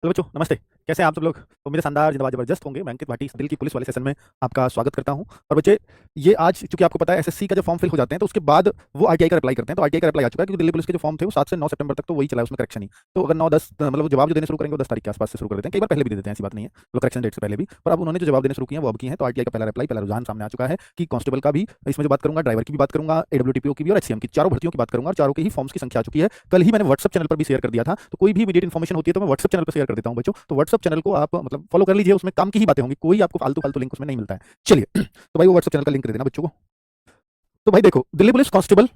Hello बच्चों, नमस्ते। कैसे हैं आप सब लोग? तो मेरे शानदार जिंदाबाद जबरदस्त होंगे। मैं अंकित भाटी दिल की पुलिस वाले सेशन में आपका स्वागत करता हूं। और बच्चे, ये आज चूंकि आपको पता है एसएससी का जब फॉर्म फिल हो जाते हैं तो उसके बाद वो आरटीआई का अप्लाई करते हैं। तो आरटीआई का अप्लाई आ चुका है, क्योंकि दिल्ली पुलिस के जो फॉर्म थे वो 7 से 9 सितंबर तक तो वही चला है, उसमें करेक्शन ही। तो अगर 9-10 मतलब वो जवाब जो देने शुरू करेंगे वो 10 तारीख के आसपास से शुरू कर देते हैं। कई बार पहले भी दे देते हैं, ऐसी बात नहीं है, वो करेक्शन डेट से पहले भी। पर अब उन्होंने जो जवाब देने शुरू किए हैं वो अब किए हैं। तो आरटीआई का पहला अप्लाई, पहला रुझान सामने आ चुका है कि कांस्टेबल का भी इसमें जो बात करूंगा, ड्राइवर की भी बात करूंगा, एडब्ल्यूटीपीओ की भी और एचसीएम की, चारों भर्तियों की बात करूंगा। और चारों के ही फॉर्म्स की संख्या आ चुकी है। कल ही मैंने व्हाट्सएप चैनल पर भी शेयर कर दिया था। तो कोई भी इमीडिएट इन्फॉर्मेशन होती है तो मैं व्हाट्सएप चैनल पर शेयर कर देता हूं बच्चों। तो व्हाट्सएप चैनल को आप मतलब फॉलो कर लीजिए, उसमें काम की ही बातें होंगी, कोई आपको फालतू फालतू लिंक उसमें नहीं मिलता है। चलिए तो भाई वो व्हाट्सएप चैनल का लिंक दे देना बच्चों को। तो भाई देखो, दिल्ली पुलिस कांस्टेबल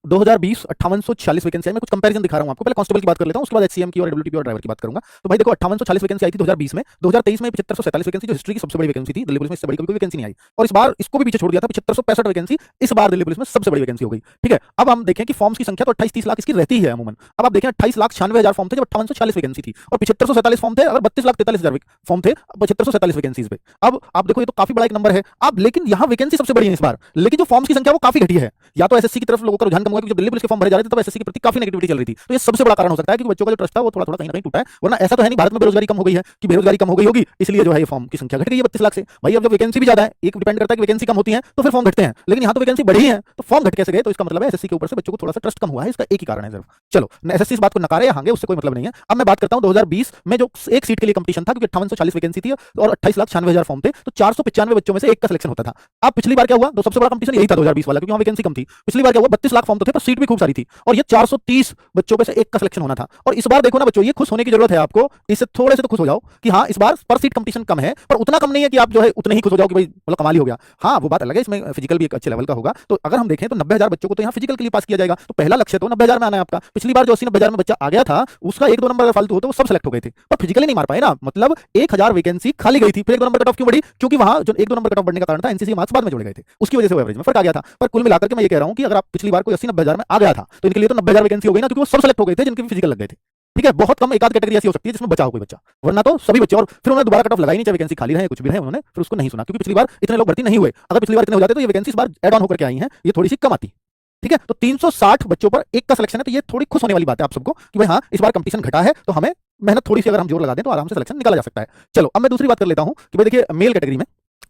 2020 5840 वैकेंसी आई। मैं कुछ कंपैरिजन दिखा रहा हूं आपको। पहले कांस्टेबल की बात कर लेता हूं, उसके बाद एचसीएम की और एडब्ल्यूटीपी और ड्राइवर की बात करूंगा। तो भाई देखो, 5840 वैकेंसी आई थी 2020 में। 2023 में 7547 वैकेंसी, जो हिस्ट्री की सबसे बड़ी वैकेंसी थी। दिल्ली पुलिस में इससे बड़ी कोई वैकेंसी नहीं आई। और इस बार इसको भी पीछे छोड़ दिया था, 7565 वैकेंसी इस बार दिल्ली पुलिस में सबसे बड़ी वैकेंसी हो गई। ठीक है, अब हम देखें कि फॉर्म्स की संख्या तो 28-30 लाख इसकी रहती ही है अमूमन। अब आप देखें 28,96,000 फॉर्म थे जब 5840 वैकेंसी थी, और 7547 फॉर्म थे, अगर 32,43,000 फॉर्म थे 7547 वैकेंसीज पे। अब आप देखो, ये तो काफी बड़ा एक नंबर है। अब लेकिन यहाँ वैकेंसी सबसे बड़ी है इस बार, लेकिन जो फॉर्म्स की संख्या वो काफी घटी है। या तो एसएससी की तरफ लोगों का रुझान कम हुआ, क्योंकि जब दिल्ली पुलिस के फॉर्म भरे जा रहे थे तब एसएससी के प्रति काफी नेगेटिविटी चल रही थी। तो ये सबसे बड़ा कारण हो सकता है, क्योंकि बच्चों का जो ट्रस्ट था वो थोड़ा थोड़ा कहीं ना कहीं टूटा है। वरना ऐसा तो है नहीं भारत में बेरोजगारी कम हो गई है, कि बेरोजगारी कम हो गई होगी इसलिए जो है ये फॉर्म की संख्या घट गई है 32 लाख से। भाई अब जब वैकेंसी भी ज्यादा है, एक डिपेंड करता है कि वैकेंसी कम होती है तो फिर फॉर्म घटते हैं, लेकिन यहाँ तो वैकेंसी बढ़ी है तो फॉर्म घट कैसे गए? तो इसका मतलब है एसएससी के ऊपर से बच्चों को थोड़ा सा ट्रस्ट कम हुआ है। इसका एक ही कारण है सिर्फ। चलो, एसएससी इस बात को नकारे या हांगे उससे कोई मतलब नहीं है। अब मैं बात करता हूँ 2020 में जो एक सीट के लिए कंपटीशन था, क्योंकि 5840 वैकेंसी थी और 28,96,000 फॉर्म थे, तो 495 बच्चों में से एक का सिलेक्शन होता था। अब पिछली बार क्या हुआ? तो सबसे बड़ा कंपटीशन यही था 2020 वाला, क्योंकि वहां वैकेंसी कम थी। पिछली बार क्या हुआ? 32 लाख फॉर्म तो थे पर सीट भी खूब सारी थी, और ये 430 बच्चों में से एक का सिलेक्शन होना था। और इस बार देखो ना बच्चों, ये खुश होने की जरूरत है आपको, इससे थोड़े से तो खुश हो जाओ कि हाँ इस बार पर सीट कंपटीशन कम है, पर उतना कम नहीं है कि आप जो है उतने ही खुश हो जाओ कि भाई मतलब कमाल ही हो गया। हाँ वो बात अलग है, इसमें फिजिकल भी एक अच्छे लेवल का होगा। तो अगर हम देखें तो 90,000 बच्चों को तो यहाँ फिजिकल के लिए पास किया जाएगा। तो पहला लक्ष्य तो 90,000 में आना है आपका। पिछली बार जो 80-90,000 में बच्चा आ गया था, उसका 1-2 नंबर अगर फालतू हो तो वो सब सेलेक्ट हो गए थे, पर फिजिकली नहीं मार पाए ना। मतलब 1000 वैकेंसी खाली गई थी। फिर 1-2 नंबर कट ऑफ क्यों बढ़ी? क्योंकि वहां जो 1-2 नंबर कट ऑफ बढ़ने का कारण था एनसीसी मार्क्स बाद में जोड़े गए थे, उसकी वजह से वो एवरेज में फर्क आ गया था। पर कुल मिलाकर के मैं ये कह रहा हूं कि अगर आप पिछली बार कोई 80-90,000 में आ गया था तो इनके लिए तो 90,000 वैकेंसी हो गई ना, क्योंकि वो सब सेलेक्ट हो गए थे जिनके भी फिजिकल लग गए थे। ठीक है, बहुत कम एक आध कैटेगरी ऐसी हो सकती है जिसमें बचा हो कोई बच्चा, वरना तो सभी बच्चे। और फिर उन्होंने दोबारा कट ऑफ लगाई नहीं, चाहे वैकेंसी खाली रहे कुछ भी रहे, उन्होंने फिर उसको नहीं सुना, क्योंकि पिछली बार इतने लोग भर्ती नहीं हुए। अगर पिछली बार इतने हो जाते तो ये वैकेंसी इस बार एड ऑन होकर के आई हैं, ये थोड़ी सी कम आती। ठीक है, तो 360 बच्चों पर एक का सिलेक्शन है, तो ये थोड़ी खुश होने वाली बात है आप सबको कि भाई हाँ इस बार कंपटीशन घटा है, तो हमें मेहनत थोड़ी सी अगर हम जोर लगा दें तो आराम से सिलेक्शन निकाला जा सकता है। चलो अब मैं दूसरी बात कर लेता हूं कि भाई देखिए, मेल कैटेगरी में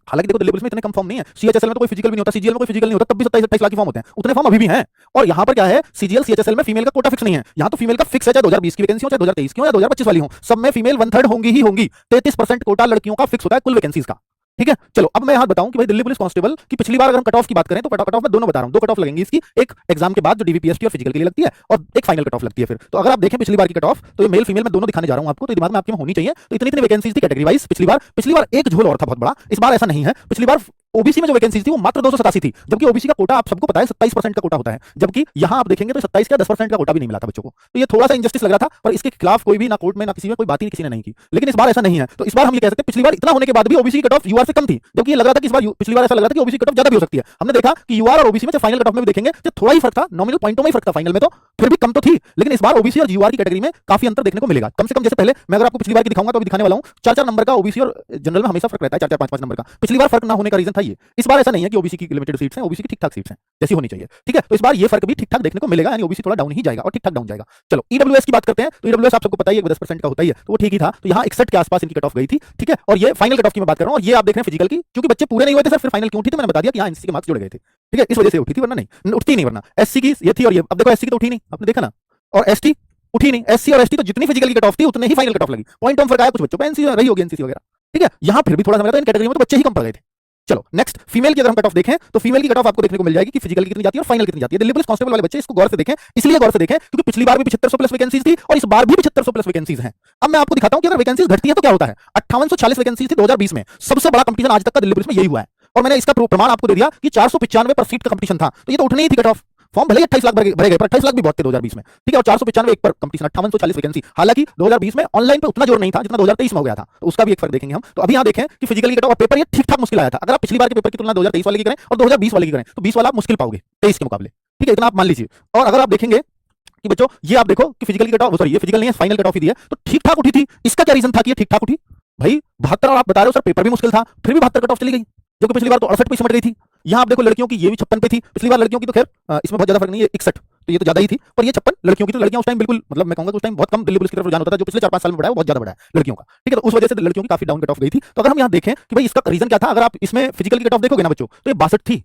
हालांकि देखो दिल्ली पुलिस में इतने कम फॉर्म नहीं है। सीएचएसएल में तो कोई फिजिकल भी नहीं होता, सीजीएल में कोई फिजिकल नहीं होता, तब भी 27-28 लाख की फॉर्म होते हैं, उतने फॉर्म अभी भी हैं। और यहाँ पर क्या है, सीजीएल सीएचएसएल में फीमेल का कोटा फिक्स नहीं है। यहाँ तो फीमेल का फिक्स है, चाहे 2020 की वैकेंसी हो, चाहे 2023 की हो, या 2025 वाली हो, सब में फीमेल 1/3 होंगी ही होंगी। 33% कोटा लड़कियों का फिक्स होता है कुल वैकेंसीज का। ठीक है, चलो अब मैं यहाँ बताऊं कि भाई दिल्ली पुलिस कांस्टेबल की पिछली बार अगर हम कट ऑफ की बात करें तो कट ऑफ में दोनों बता रहा हूं, दो कट ऑफ लगेंगी इसकी। एक एग्जाम के बाद जो डीवीपीएसटी और फिजिकल के लिए लगती है, और एक फाइनल कट ऑफ लगती है फिर। तो अगर आप देखें पिछली बार की कट ऑफ, तो ये मेल फीमेल में दोनों दिखाने जा रहा हूं आपको, तो दिमाग में आपके में होनी चाहिए। तो इतनी इतनी वैकेंसीज थी कैटेगरी वाइज पिछली बार एक झोल और था बहुत बड़ा। इस बार ऐसा नहीं है। पिछली बार ओबीसी में जो वैकेंसी थी वो मात्र 287 थी, जबकि ओबीसी का कोटा आप सबको पता है 27% का कोटा होता है, जबकि यहां आप देखेंगे तो 27 का 10% का कोटा भी नहीं मिला था बच्चों को। तो ये थोड़ा सा इंजस्टिस लग रहा था, पर इसके खिलाफ कोई भी ना कोर्ट में ना किसी में कोई बात ही किसी ने नहीं की। लेकिन इस बार ऐसा नहीं है। तो इस बार हम ये कह सकते हैं पिछली बार इतना होने के बाद भी ओबीसी की कट ऑफ यूआर से कम थी, जबकि ये लग रहा था कि इस बार पिछली बार ऐसा लग रहा था कि ओबीसी कट ऑफ ज्यादा भी हो सकती है। हमने देखा कि यूआर और ओबीसी में फाइनल कट ऑफ में भी देखेंगे तो थोड़ा ही फर्क था, नॉमिनल पॉइंटों में ही फर्क था, फाइनल में तो फिर भी कम तो थी। लेकिन इस बार ओबीसी और यूआर की कैटेगरी में काफी अंतर देखने को मिलेगा, कम से कम। जैसे पहले मैं अगर आपको पिछली बार की दिखाऊंगा तो अभी दिखाने वाला हूं, 4-4 नंबर का ओबीसी और जनरल में हमेशा फर्क रहता है, 4-4 5-5 नंबर का। पिछली बार फर्क ना होने का रीजन था ये। इस बार ऐसा नहीं है कि ओबीसी की लिमिटेड सीट्स हैं, ओबीसी की ठीक-ठाक सीट्स हैं जैसी होनी चाहिए। ठीक है, तो इस बार ये फर्क भी ठीक-ठाक देखने को मिलेगा, यानी ओबीसी थोड़ा डाउन ही जाएगा और ठीक-ठाक डाउन जाएगा। चलो ईडब्ल्यूएस की बात करते हैं। तो ईडब्ल्यूएस आप सबको पता ही है 10% का होता ही है, तो वो ठीक ही था। तो यहाँ 61 के आसपास इनकी कट ऑफ गई थी। ठीक है, और ये फाइनल कट ऑफ की मैं बात कर रहा हूं, और ये आप देख रहे हैं फिजिकल की, क्योंकि बच्चे पूरे नहीं हुए थे सर, फिर फाइनल क्यों उठी? तो मैंने बता दिया कि यहाँ एनसीसी के मार्क्स जुड़ गए थे। ठीक है, इस वजह से उठी थी, वरना नहीं उठती नहीं। वरना एससी की ये थी, और ये अब देखो एससी की तो उठी नहीं, आपने देखा ना। और एसटी उठी नहीं। एससी और एसटी तो जितनी फिजिकल की कट ऑफ थी उतने ही फाइनल कट ऑफ लगी। पॉइंट ऑफ फर्क आया कुछ बच्चों पे, एनसीसी रही होगी एनसीसी वगैरह। ठीक है, यहाँ फिर भी थोड़ा सा मिला था, इन कैटेगरी में तो बच्चे ही कम पड़ गए थे। चलो नेक्स्ट, फीमेल की अगर हम कट ऑफ देखें तो फीमेल की कट ऑफ आपको देखने को मिल जाएगी कि फिजिकल कितनी जाती है और फाइनल कितनी जाती है। दिल्ली पुलिस कांस्टेबल वाले बच्चे इसको गौर से देखें, इसलिए गौर से देखें क्योंकि पिछली बार भी 7500 प्लस वैकेंसीज थी और इस बार भी 7500 प्लस वैकेंसीज हैं। अब मैं आपको दिखाता हूं कि अगर वैकेंसीज घटती है तो क्या होता है। 5840 वैकेंसीज थी 2020 में, सबसे बड़ा कंपटीशन आज तक का दिल्ली पुलिस में यही हुआ है। और मैंने इसका प्रमाण आपको दे दिया कि 495 पर सीट का कंपटीशन था, तो ये तो उठनी ही थी कट ऑफ। फॉर्म भले ही 28 लाख भरे गए, पर 28 लाख भी बहुत थे 2020 में। ठीक है, और 495 एक पर कंपटीशन, 5840 वैकेंसी। हालांकि 2020 में ऑनलाइन पे उतना जोर नहीं था जितना 2023 में हो गया था, तो उसका भी एक फर्क देखेंगे हम। तो अभी यहाँ देखें कि फिजिकल की कट ऑफ और पेपर ये ठीक ठाक मुश्किल आया था। अगर आप पिछली बार के पेपर की तुलना 2023 वाले की करें और 2020 वाले की करें तो 20 वाला आप मुश्किल पाओगे 23 के मुकाबले। ठीक है, इतना आप मान लीजिए। और अगर आप देखेंगे कि बच्चों ये आप देखो कि फिजिकल की कट ऑफ, सॉरी ये फिजिकल नहीं है, फाइनल कट ऑफ ही दी है, तो ठीक ठाक उठी थी। इसका क्या रीजन था कि ये ठीक ठाक उठी? भाई 72, और आप बता रहे हो सर पेपर भी मुश्किल था, फिर भी 72 कट ऑफ चली गई, जो कि पिछली बार तो 68 पे सिमट गई थी। यहाँ आप देखो लड़कियों की ये भी 56 पे थी, पिछली बार लड़कियों की तो खैर इसमें बहुत ज्यादा फर्क नहीं है, 61। तो ये तो ज्यादा ही थी, पर ये 56 लड़कियों की, तो लड़कियां उस टाइम बिल्कुल मतलब मैं कहूंगा उस टाइम बहुत कम दिल्ली पुलिस की तरफ रुझान होता था। जो पिछले 4-5 साल में बढ़ा है वो बहुत ज्यादा बढ़ा है लड़कियों का, ठीक है। तो उस वजह से लड़कियों की काफी डाउन कट ऑफ गई थी। तो अगर हम यहाँ देखें कि भाई इसका रीजन क्या था, अगर आप इसमें फिजिकल की कट ऑफ देखोगे ना बच्चों, तो ये 62 थी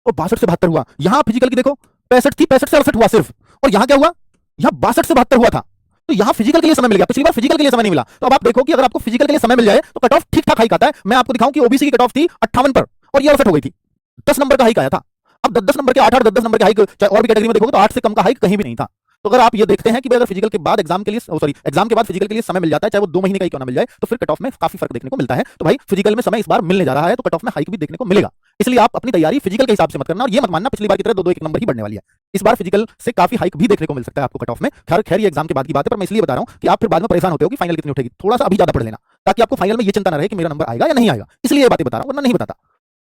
और 62 से 72 हुआ। यहाँ फिजिकल की देखो 65 थी, 65 से 68 हुआ सिर्फ, और यहाँ क्या हुआ, यहाँ 62 से 72 हुआ था। तो यहाँ फिजिकल के लिए समय मिल गया, पिछली बार फिजिकल के लिए समय नहीं मिला। तो अब आप देखो कि अगर आपको फिजिकल के लिए समय मिल जाए तो कट ऑफ ठीक ठाक हाइक आता है। मैं आपको दिखाऊं कि ओबीसी की कट ऑफ थी 58 पर और ये 68 हो गई थी, 10 नंबर का हाइक आया था। अब 10 नंबर के 8 10 नंबर के हाइक, चाहे और भी कैटेगरी में देखोगे तो 8 से कम का हाइक कहीं भी नहीं था। तो अगर आप ये देखते हैं कि अगर फिजिकल के बाद एग्जाम के लिए एग्जाम के बाद फिजिकल के लिए समय मिल जाता है, चाहे वो 2 महीने का ही क्यों ना मिल जाए, तो फिर कट ऑफ में काफी फर्क देखने को मिलता है। तो भाई फिजिकल में समय इस बार मिलने जा रहा है तो कट ऑफ में हाइक भी देखने को मिलेगा। इसलिए आप अपनी तैयारी फिजिकल के हिसाब से मत करना और ये मत मानना पिछली बार की तरह 2-2 1 नंबर ही बढ़ने वाली है। इस बार फिजिकल से काफी हाइक भी देखने को मिल सकता है आपको कट ऑफ में। खैर ये एग्जाम के बाद की बात है, पर मैं इसलिए बता रहा हूं कि आप फिर बाद में परेशान होते हो कि फाइनल कितनी उठेगी। थोड़ा सा अभी ज्यादा पढ़ लेना ताकि आपको फाइनल में ये चिंता ना रहे कि मेरा नंबर आएगा या नहीं आएगा, इसलिए ये बातें बता रहा हूं, वरना नहीं बताता।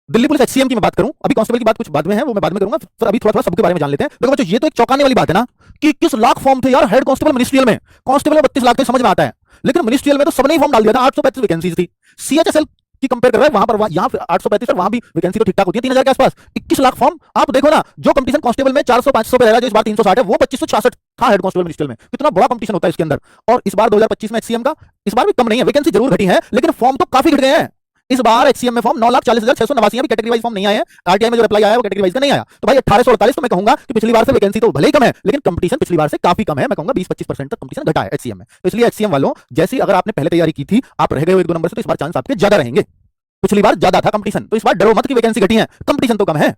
दिल्ली पुलिस एचसीएम की मैं बात करूं, अभी कांस्टेबल की बात कुछ बाद में है, वो मैं बाद में करूंगा। फिर अभी थोड़ा सबके बारे में जान लेते हैं। देखो बच्चों, ये तो एक चौंकाने वाली बात है ना कि 21 लाख फॉर्म थे यार हेड कांस्टेबल मिनिस्ट्रियल में। कांस्टेबल में 32 लाख थे, समझ में आता है, लेकिन मिनिस्ट्रियल में तो सबने ही फॉर्म डाल दिया था। 835 वैकेंसीज थी। सीएचएसएल की कंपेयर कर रहा है, वहां पर यहाँ 835 और वहां भी वैकेंसी तो ठीक ठाक होती है 3000 के आसपास। 21 लाख फॉर्म आप देखो ना, जो कंपटीशन कांस्टेबल में 400-500 पे रहेगा, जो इस बार 360 है, वो 2566 था हेड कांस्टेबल मिनिस्ट्रियल में। कितना बड़ा कंपटीशन होता है इसके अंदर। और इस बार 2025 में एचसीएम का इस बार भी कम नहीं है, वैकेंसी जरूर घटी है लेकिन फॉर्म तो काफी घट गए हैं। इस बार एचसीएम में फॉर्म 9,40,689 है, कैटेगरी वाइज फॉर्म नहीं आए हैं। आरटीआई में जो अप्लाई आया है वो कैटेगरी वाइज का नहीं आया। तो भाई 1848, तो मैं कहूंगा कि पिछली बार से वैकेंसी तो भले ही कम है लेकिन कंपटीशन पिछली बार से काफी कम है। मैं कहूंगा 20-25% तक कंपटीशन घटा है एचसीएम में। तो इसलिए एचसीएम वालों, जैसी अगर आपने पहले तैयारी की थी, आप रह गए हो 1-2 नंबर से, तो इस बार चांस आपके ज्यादा रहेंगे। पिछली बार ज्यादा था कंपटीशन, तो इस बार डरो मत कि वैकेंसी घटी है, कंपटीशन तो कम है,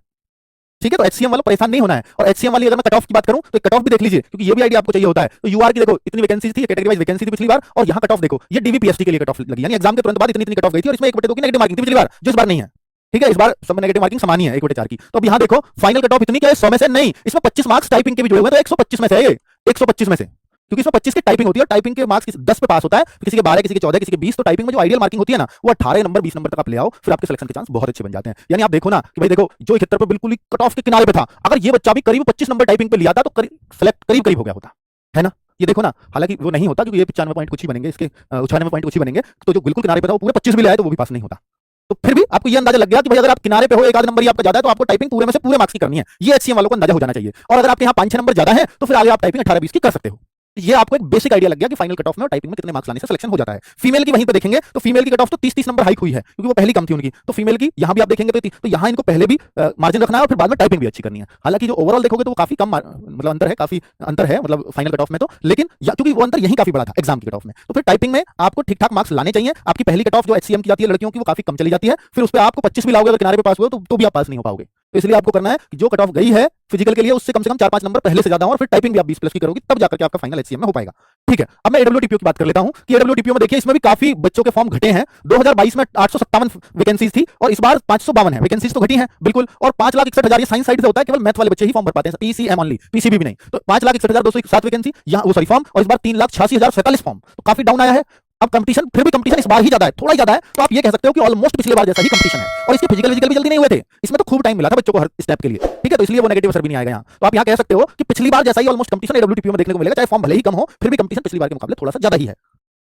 ठीक है। तो एचसीएम वालों परेशान नहीं होना है। और एचसीएम वाली अगर मैं कट ऑफ की बात करूं तो कट ऑफ भी देख लीजिए, क्योंकि ये भी आइडिया आपको चाहिए होता है। तो यूआर की देखो इतनी वैकेंसी थी, कैटेगरी वाइज वैकेंसी थी पिछली बार, और यहाँ कट ऑफ देखो ये डीवीपीएसटी के लिए कट ऑफ लगी, यानी एग्जाम के तुरंत बाद इतनी कट ऑफ गई थी। और इसमें 1/2 की नेगेटिव मार्किंग थी पिछली बार, जो इस बार नहीं है, ठीक है। इस बार सब में नेगेटिव मार्किंग समान ही है 1/4 की। तो अब यहाँ देखो फाइनल कट ऑफ इतनी क्या है, 100 में से नहीं, इसमें 25 मार्क्स टाइपिंग के भी जुड़े हुए, तो 125 में से है, 125 में से, क्योंकि इसमें 25 की टाइपिंग होती है। टाइपिंग के मार्क्स 10 पे पास होता है, किसी के 12, किसी के 14, किसी के 20। तो टाइपिंग में जो आइडियल मार्किंग होती है ना, वो 18 नंबर 20 नंबर तक आप ले आओ, फिर आपके सिलेक्शन के चांस बहुत अच्छे बन जाते हैं। यानी आप देखो ना कि भाई देखो, जो 71 पे बिल्कुल ही कट ऑफ के किनारे पे था, अगर ये बच्चा भी करीब 25 नंबर टाइपिंग पे लिया था तो सिलेक्ट करीब हो गया होता है ना। ये देखो ना, हालांकि वो नहीं होता क्योंकि ये 95 पॉइंट कुछ ही बनेंगे, इसके 96 पॉइंट कुछ ही बनेंगे। तो जो बिल्कुल किनारे पे था वो पूरे 25 भी ले आए तो वो भी पास नहीं होता। तो फिर भी आपको ये अंदाजा लग गया कि भाई अगर आप किनारे पे हो, एक आध नंबर ही आपका ज्यादा है, तो आपको टाइपिंग पूरे में से पूरे मार्क्स की करनी है। ये एचसीएम वालों को अंदाजा हो जाना चाहिए। और अगर आपके यहाँ 5-6 नंबर ज्यादा है तो फिर आगे आप टाइपिंग 18-20 की कर सकते हो। ये आपको एक बेसिक आइडिया लग गया कि फाइनल कट ऑफ में और टाइपिंग में कितने मार्क्स लाने से सिलेक्शन हो जाता है। फीमेल की वहीं पे देखेंगे तो फीमेल की कट ऑफ तो 30-30 नंबर हाइक हुई है, क्योंकि वो पहली कम थी उनकी। तो फीमेल की यहां भी आप देखेंगे तो यहां इनको पहले भी मार्जिन रखना है और फिर बाद में टाइपिंग भी अच्छी करनी है। हालांकि जो ओवरऑल देखोगे तो वो काफी कम मतलब अंतर है, काफी अंतर है मतलब फाइनल कट ऑफ में तो, लेकिन क्योंकि वो अंतर यही काफी बड़ा था एग्जाम की कट ऑफ में। तो फिर टाइपिंग में आपको ठीक ठाक मार्क्स लाने चाहिए। आपकी पहली कट ऑफ जो एचसीएम की जाती है लड़कियों की, वो काफी कम चली जाती है, फिर उस पर आपको 25 भी लाओगे, अगर किनारे पे पास हुए तो भी आप पास नहीं हो पाओगे। तो इसलिए आपको करना है कि जो कट ऑफ गई है फिजिकल के लिए उससे कम से कम 4-5 नंबर पहले से ज्यादा हो, और फिर टाइपिंग भी आप 20 प्लस की करोगे, तब जाकर के आपका फाइनल एचसीएम में हो पाएगा, ठीक है। अब मैं एडब्ल्यूटीपीओ की बात कर लेता हूं कि एडब्ल्यूटीपीओ में देखिए इसमें भी काफी बच्चों के फॉर्म घटे हैं। 2022 में 857 वैकेंसीज थी और इस बार 552 है। वैकेंसीज तो घटी हैं बिल्कुल, और 5,61,000 ये साइंस साइड से होता है, केवल मैथ वाले बच्चे ही फॉर्म भर पाते हैं, पीसीएम ओनली, पीसीबी भी नहीं। तो 5,61,207 वैकेंसी यहाँ वो सॉरी फॉर्म, और इस बार 3,86,047 फॉर्म, तो काफी डाउन आया है। अब कंपटीशन, फिर भी कंपटीशन इस बार ही ज्यादा है, थोड़ा ही ज्यादा है। तो आप ये कह सकते हो कि ऑलमोस्ट पिछले बार जैसा ही कंपटीशन है। और इसके फिजिकल भी जल्दी नहीं हुए थे, इसमें तो खूब टाइम मिला था बच्चों को हर स्टेप के लिए, ठीक है। तो इसलिए वो नेगेटिव असर भी नहीं आएगा यहाँ। तो आप यहाँ कह सकते हो कि पिछली बार जैसा ही ऑलमोस्ट कंपटीशन एडब्ल्यूटीपीओ में देखने को मिलेगा, चाहे फॉर्म भले ही कम हो, फिर भी कंपटीशन पिछली बार के मुकाबले थोड़ा सा ज्यादा ही है,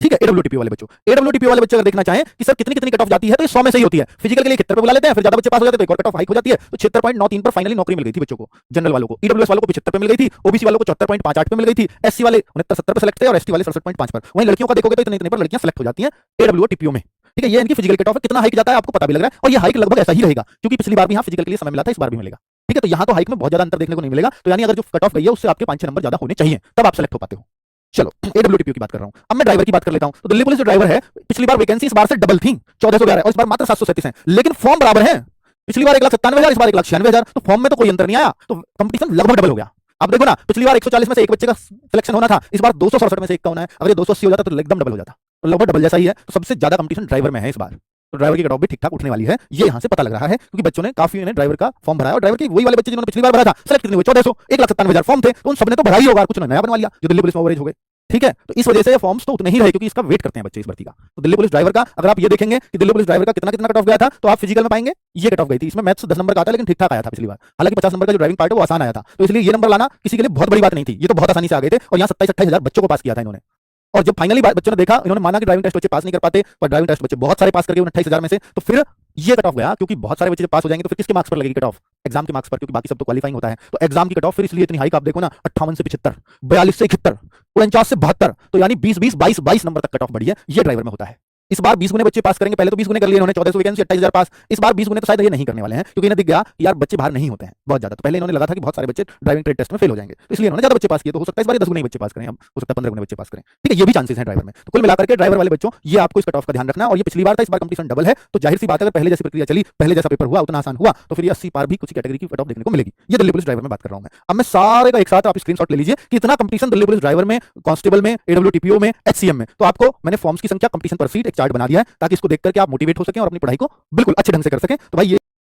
ठीक है। एडब्ल्यूटीपीओ वाले बच्चों, एडब्ल्यूटीपीओ वाले बच्चे अगर देखना चाहें कि सर कितनी कट ऑफ जाती है, तो 100 में से ही होती है। फिजिकल के लिए 71 पे बुला लेते हैं, फिर ज्यादा बच्चे पास हो जाते हैं तो एक और कट ऑफ हाइक हो जाती है। तो 76.93 पर फाइनली नौकरी मिल गई थी बच्चों को, जनरल वालों को। ईडब्ल्यूएस वालों को 75 पे मिल गई थी, ओबीसी वालों को 74.58 पे मिल गई थी, एससी वाले 69-70 पे सेलेक्ट थे और एसटी वाले 67.5 पर। वहीं लड़कियों का देखोगे तो इतने पर लड़कियां सेलेक्ट हो जाती हैं एडब्ल्यूटीपीओ में, ठीक है। ये इनकी फिजिकल कट ऑफ है, कितना हाइक जाता है आपको पता भी लग रहा है, और ये हाइक लगभग ऐसा ही रहेगा, क्योंकि पिछली बार भी यहाँ फिजिकल के लिए समय मिला था, इस बार भी मिलेगा, ठीक है। तो यहाँ तो हाइक में बहुत ज्यादा अंतर देखने को नहीं मिलेगा। तो यानी अगर जो कट ऑफ गई है उससे आपके 5-6 नंबर ज्यादा होने चाहिए, तब आप सेलेक्ट हो पाते हो। चलो एडब्ल्यूटीपीओ की बात कर रहा हूं। अब मैं ड्राइवर की बात कर लेता हूं। तो दिल्ली पुलिस जो ड्राइवर है, पिछली बार वैकेंसी इस बार से डबल थी, 1411 और इस बार मात्र 737 है, लेकिन फॉर्म बराबर है। पिछली बार 1,97,000, इस बार 1,96,000, तो फॉर्म में तो कोई अंतर नहीं आया, तो कंपटीशन लगभग डबल हो गया। अब देखो ना, पिछली बार 140 में से एक बच्चे का सिलेक्शन होना था, इस बार 267 में से एक का होना है। अगर ये 280 हो जाता तो एकदम डबल हो जाता, तो लगभग डबल जैसा ही है। तो सबसे ज्यादा कंपटीशन ड्राइवर में है इस बार। तो ड्राइवर की कट ऑफ भी ठीक ठाक उठने वाली है, ये यहाँ से पता लग रहा है, क्योंकि बच्चों ने काफी ड्राइवर का फॉर्म भरा है। और ड्राइवर के वही वाले बच्चे जिन्होंने पिछली बार भरा था, सिलेक्ट कितने हुए, 1400, 1,97,000 फॉर्म थे, तो उन सबने तो भरा ही होगा, कुछ नया बनवा लिया जो दिल्ली पुलिस में ओवरेज हो गए, ठीक है। तो इस वजह से फॉर्म्स तो उतने ही रहे, क्योंकि इसका वेट करते हैं बच्चे इस भर्ती का। तो दिल्ली पुलिस ड्राइवर का अगर आप ये देखेंगे कि दिल्ली पुलिस ड्राइवर का कितना कट ऑफ गया था, तो आप फिजिकल में पाएंगे ये कट ऑफ गई थी। इसमें मैथ्स 10 नंबर का आता है, लेकिन ठीक ठाक आया था पिछली बार। हालांकि 50 नंबर का जो ड्राइविंग पार्ट है वो आसान आया था, तो इसलिए ये नंबर लाना किसी के लिए बहुत बड़ी बात नहीं थी, ये तो बहुत आसानी से आ गए थे। और यहाँ 27-28,000 बच्चों को पास किया था इन्होंने। और जब फाइनली बच्चों ने देखा, इन्होंने माना कि ड्राइविंग टेस्ट बच्चे पास नहीं कर पाते, पर ड्राइविंग टेस्ट बच्चे बहुत सारे पास करके 28,000 में से, तो फिर ये कट ऑफ गया क्योंकि बहुत सारे बच्चे जब पास हो जाएंगे तो फिर किसके मार्क्स पर लगेगी कट ऑफ? एग्जाम के मार्क्स पर, क्योंकि बाकी सब तो क्वालिफाइंग होता है। तो एग्जाम की कट ऑफ फिर इसलिए इतनी हाई, आप देखो ना 58 से 75, 42 से 71, 49 से 72, तो यानी 20 22 नंबर तक कट ऑफ बढ़ी है। ये ड्राइवर में होता है। इस बार 20 गुने बच्चे पास करेंगे, पहले तो 20 गुने कर लिए इन्होंने, 1400 वैकेंसी 28000 पास। इस बार 20 गुने तो शायद ये नहीं करने वाले हैं, क्योंकि इन्हें दिख गया कि यार बच्चे बाहर नहीं होते हैं बहुत ज्यादा। तो पहले इन्होंने लगा था कि बहुत सारे बच्चे ड्राइविंग ट्रेड टेस्ट में फेल हो जाएंगे, तो इसलिए इन्होंने ज्यादा बच्चे पास किए। तो हो सकता है इस बार 10 गुने बच्चे पास करें, अब हो सकता है 15 गुने बच्चे पास करें। ठीक है, ये भी चांसेस हैं ड्राइवर में। तो कुल मिलाकर के ड्राइवर वाले बच्चों, ये आपको इस कट ऑफ का ध्यान रखना। और ये पिछली बार था, इस बार कंपटीशन डबल है, तो जाहिर सी बात है अगर पहले जैसी प्रक्रिया चली, पहले जैसा पेपर हुआ, उतना आसान हुआ, तो फिर ये 80 पार भी कुछ कैटेगरी की कट ऑफ देखने को मिलेगी। ये दिल्ली पुलिस ड्राइवर में बात कर रहा हूं मैं। अब मैं सारे का एक साथ आप स्क्रीनशॉट ले लीजिए कि इतना कंपटीशन दिल्ली पुलिस ड्राइवर में, कांस्टेबल में, एडब्ल्यूटीपीओ में, एचसीएम में। तो आपको मैंने फॉर्म्स की संख्या, कंपटीशन पर सीट, एक चार्ट बना दिया है, ताकि इसको देख करके आप मोटिवेट हो सकें और अपनी पढ़ाई को बिल्कुल अच्छे ढंग से कर सकें। तो भाई ये